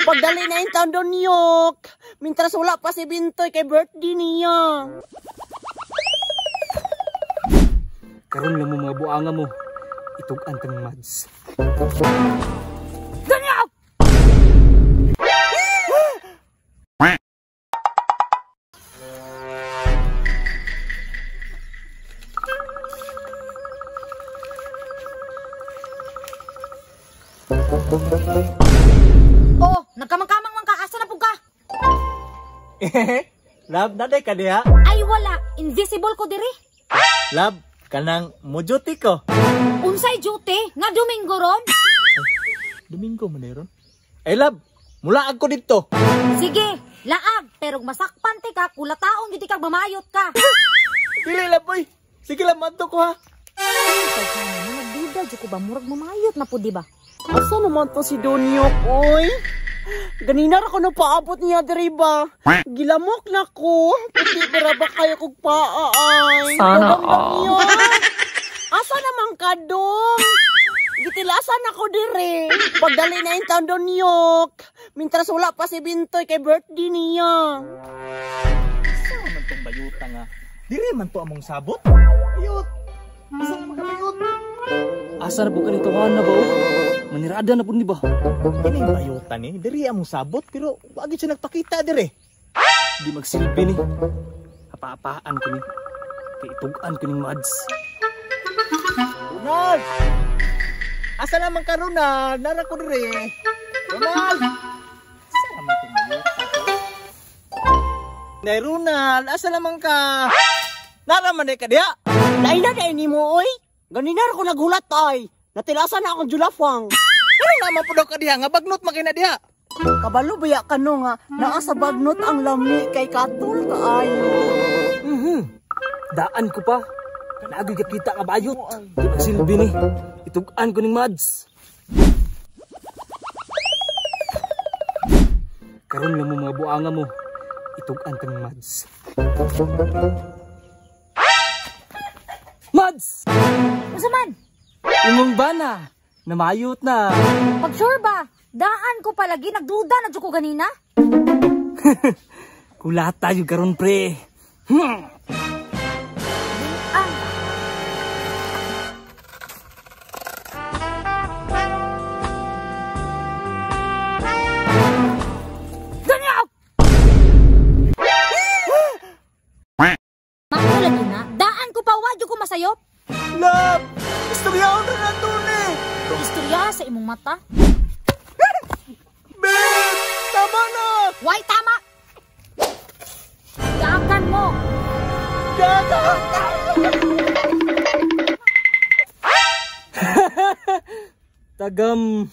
Pagdali na yung taon doon, Yok. Mintras wala pa si Bintoy kay birthday niya. Karon lang mo mga buanga mo. Itug-an tang Mads. Ganyan! Oh, nagkamang-kamang man ka. Asa na po ka? Lab, naday ka diha? Ay wala, invisible ko diri. Lab, kanang mojuti ko. Unsay duty? Nga Domingo ron? Domingo maneron. Eh lab, mula ako dito. Sige, laag. Pero masakpan ti ka, kulataon giti kag mamayot ka. Dili lab boy. Sige lab, madto ko ha. Nagduda, di ko ba murag mamayot na po, di ba? Asa naman to si Don Yok, oy? Ganina ra ko na paabot niya diri ba? Gilamok na ko. Pati para ba kayo kog paa ay. Sana all. Asa naman ka dong? Gitilasan ako diri. Pagdali na yung taon Don Yok. Mintras wala pa si Bintoy kay birthday niya. Asa man tong bayuta nga? Diri man to among sabot. Ayot. Asa naman ka bayot? Asa na po ka nito na ba? Manirada na po ni ba? Ini yung bayuta ni. Diri among sabot pero wag siya nagpakita diri. Di magsilbi ni. Apa-apaan ko ni. Kay itugan ko ning Mads. Ronald! Asa naman ka Ronald? Nara ko diri. Ronald! Asa naman tong bayuta ko? Nay Ronald, asa naman ka? Nara man ka diha? Lain na ni mo, oy. Ganina ra ko nagulat ay. Natilasan na akong julafang. Ano naman po daw ka diha? Nga bagnot makina diha. Kabalo baya ka no nga. Naa sa bagnot ang lami kay Katul kaayo. Daan ko pa. Kanagay ka kita ka bayot. Di magsilbi ni. Itugan ko ning Mads. Karon lang mo mga buanga mo. Itugan ka ning Mads. Mads! Asa man? Imong bana. Namayot na. Pag sure ba? Daan ko palagi, nagduda na dyan ko ganina. Kulata yung karon pre. Ganyan! Makulat yun na. Daan ko pa, wadyo ko masayop. Love! Istoryaon na na to ni. Istorya sa imong mata. Ben! Tama na! Why tama? Yakan mo. Tagam.